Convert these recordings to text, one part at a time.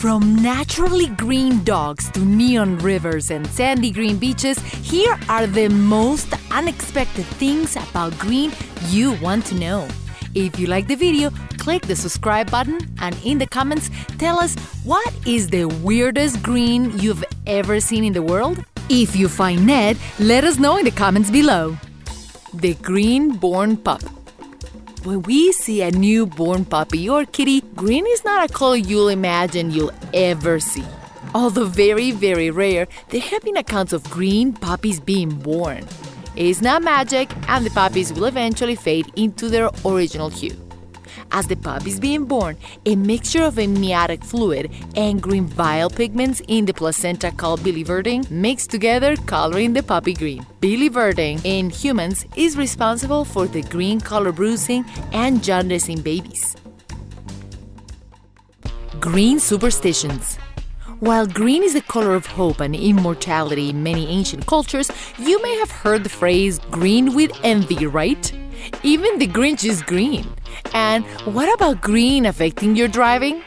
From naturally green dogs to neon rivers and sandy green beaches, here are the most unexpected things about green you want to know. If you like the video, click the subscribe button and in the comments, tell us what is the weirdest green you've ever seen in the world? If you find Ned, let us know in the comments below. The Green Born Pup. When we see a newborn puppy or kitty, green is not a color you'll imagine you'll ever see. Although very, very rare, there have been accounts of green puppies being born. It's not magic, and the puppies will eventually fade into their original hue. As the puppy is being born, a mixture of amniotic fluid and green bile pigments in the placenta called biliverdin mix together, coloring the puppy green. Biliverdin in humans is responsible for the green color bruising and jaundice in babies. Green superstitions. While green is the color of hope and immortality in many ancient cultures, you may have heard the phrase green with envy, right? Even the Grinch is green. And what about green affecting your driving?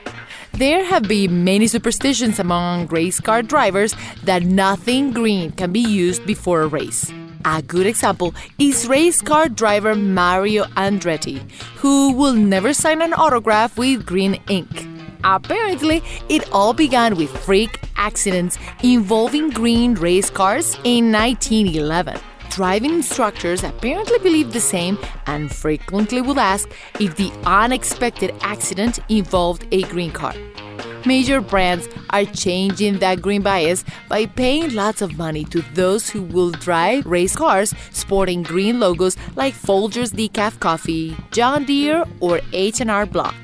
There have been many superstitions among race car drivers that nothing green can be used before a race. A good example is race car driver Mario Andretti, who will never sign an autograph with green ink. Apparently, it all began with freak accidents involving green race cars in 1911. Driving instructors apparently believed the same and frequently would ask if the unexpected accident involved a green car. Major brands are changing that green bias by paying lots of money to those who will drive race cars sporting green logos like Folgers Decaf Coffee, John Deere, or H&R Block.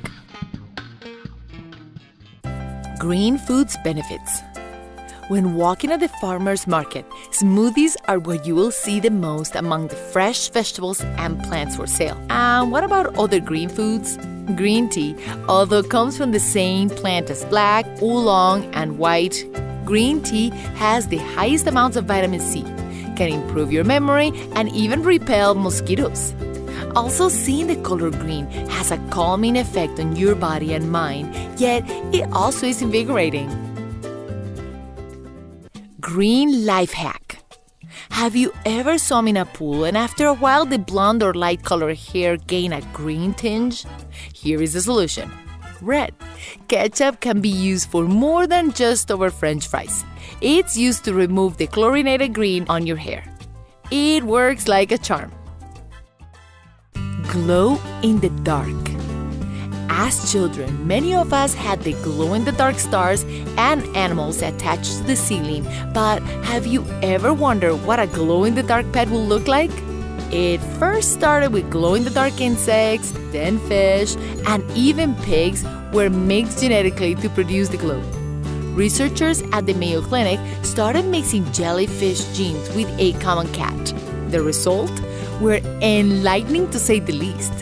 Green foods benefits. When walking at the farmer's market, smoothies are what you will see the most among the fresh vegetables and plants for sale. And what about other green foods? Green tea, although comes from the same plant as black, oolong, and white, green tea has the highest amounts of vitamin C, can improve your memory, and even repel mosquitoes. Also, seeing the color green has a calming effect on your body and mind, yet it also is invigorating. Green life hack. Have you ever swum in a pool and after a while the blonde or light colored hair gain a green tinge? Here is the solution. Red. Ketchup can be used for more than just over French fries. It's used to remove the chlorinated green on your hair. It works like a charm. Glow in the dark. As children, many of us had the glow-in-the-dark stars and animals attached to the ceiling, but have you ever wondered what a glow-in-the-dark pet will look like? It first started with glow-in-the-dark insects, then fish, and even pigs were mixed genetically to produce the glow. Researchers at the Mayo Clinic started mixing jellyfish genes with a common cat. The result? Were enlightening to say the least.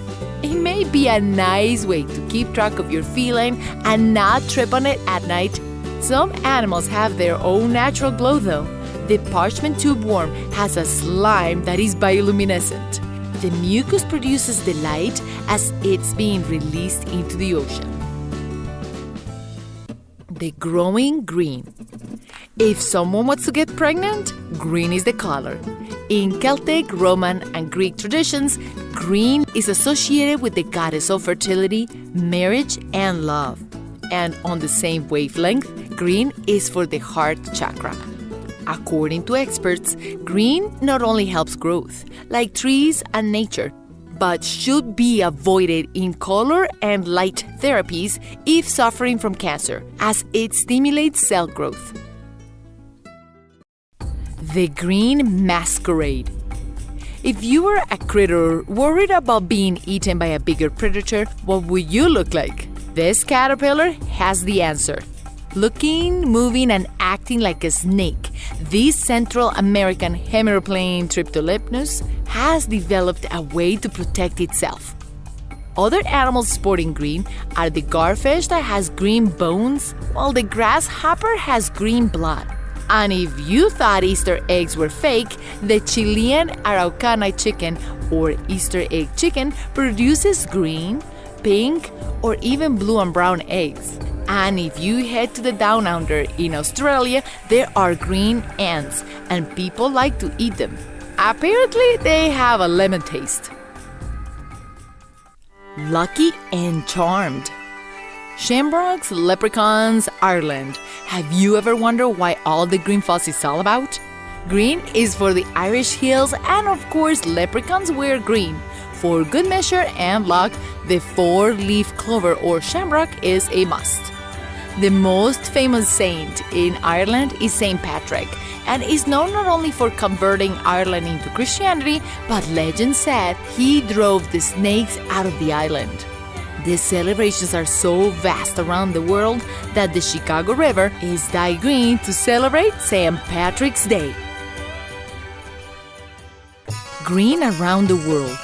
It may be a nice way to keep track of your feeling and not trip on it at night. Some animals have their own natural glow though. The parchment tube worm has a slime that is bioluminescent. The mucus produces the light as it's being released into the ocean. The growing green. If someone wants to get pregnant, green is the color. In Celtic, Roman, and Greek traditions, green is associated with the goddess of fertility, marriage, and love. And on the same wavelength, green is for the heart chakra. According to experts, green not only helps growth, like trees and nature, but should be avoided in color and light therapies if suffering from cancer, as it stimulates cell growth. The Green Masquerade. If you were a critter worried about being eaten by a bigger predator, what would you look like? This caterpillar has the answer. Looking, moving, and acting like a snake, this Central American hemeroplane triptolemus has developed a way to protect itself. Other animals sporting green are the garfish that has green bones, while the grasshopper has green blood. And if you thought Easter eggs were fake, the Chilean Araucana chicken or Easter egg chicken produces green, pink, or even blue and brown eggs. And if you head to the Down Under in Australia, there are green ants, and people like to eat them. Apparently, they have a lemon taste. Lucky and charmed. Shamrocks, leprechauns, Ireland. Have you ever wondered why all the green fuss is all about? Green is for the Irish Hills, and of course, leprechauns wear green. For good measure and luck, the four-leaf clover or shamrock is a must. The most famous saint in Ireland is Saint Patrick, and is known not only for converting Ireland into Christianity, but legend said he drove the snakes out of the island. The celebrations are so vast around the world that the Chicago River is dyed green to celebrate St. Patrick's Day. Green around the world.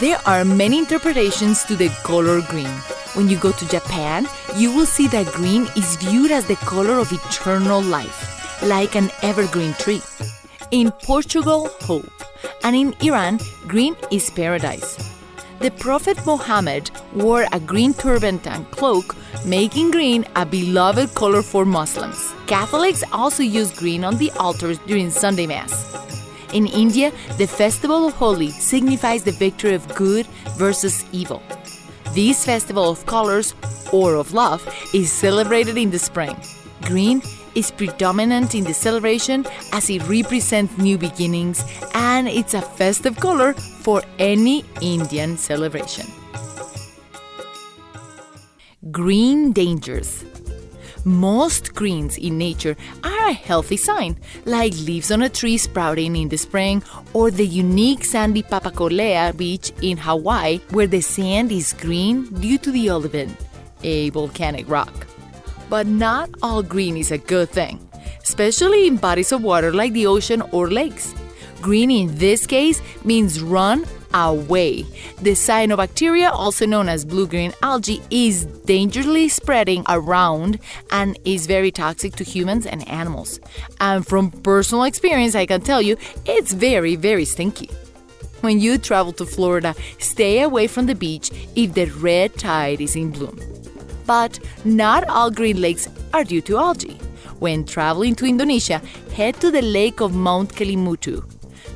There are many interpretations to the color green. When you go to Japan, you will see that green is viewed as the color of eternal life, like an evergreen tree. In Portugal, hope. And in Iran, green is paradise. The Prophet Muhammad wore a green turban and cloak, making green a beloved color for Muslims. Catholics also use green on the altars during Sunday Mass. In India, the festival of Holi signifies the victory of good versus evil. This festival of colors, or of love, is celebrated in the spring. Green is predominant in the celebration as it represents new beginnings, and it's a festive color for any Indian celebration. Green dangers. Most greens in nature are a healthy sign, like leaves on a tree sprouting in the spring, or the unique sandy Papakolea beach in Hawaii, where the sand is green due to the olivine, a volcanic rock. But not all green is a good thing, especially in bodies of water like the ocean or lakes. Green in this case means run away. The cyanobacteria, also known as blue-green algae, is dangerously spreading around and is very toxic to humans and animals. And from personal experience, I can tell you, it's very, very stinky. When you travel to Florida, stay away from the beach if the red tide is in bloom. But not all green lakes are due to algae. When traveling to Indonesia, head to the lake of Mount Kelimutu.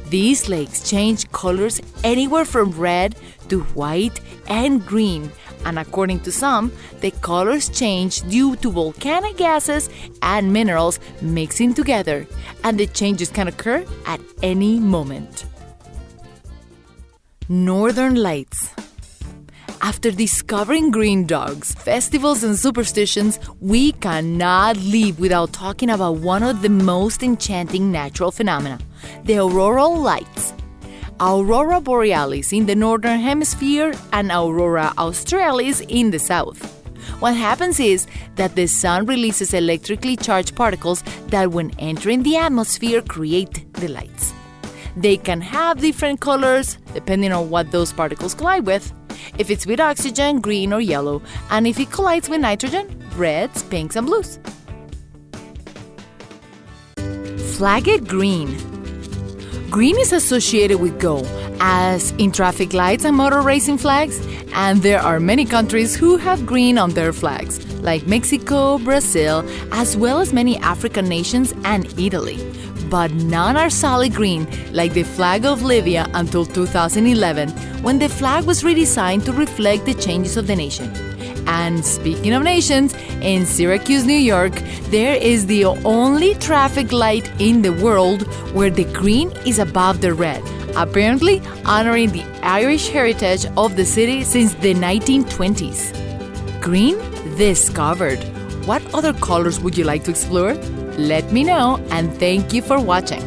These lakes change colors anywhere from red to white and green, and according to some, the colors change due to volcanic gases and minerals mixing together, and the changes can occur at any moment. Northern Lights. After discovering green dogs, festivals, and superstitions, we cannot leave without talking about one of the most enchanting natural phenomena, the auroral lights. Aurora borealis in the northern hemisphere and Aurora australis in the south. What happens is that the sun releases electrically charged particles that, when entering the atmosphere, create the lights. They can have different colors depending on what those particles collide with. If it's with oxygen, green or yellow, and if it collides with nitrogen, reds, pinks, and blues. Flag it green. Green is associated with go, as in traffic lights and motor racing flags, and there are many countries who have green on their flags, like Mexico, Brazil, as well as many African nations and Italy. But none are solid green, like the flag of Libya until 2011, when the flag was redesigned to reflect the changes of the nation. And speaking of nations, in Syracuse, New York, there is the only traffic light in the world where the green is above the red, apparently honoring the Irish heritage of the city since the 1920s. Green discovered. What other colors would you like to explore? Let me know, and thank you for watching.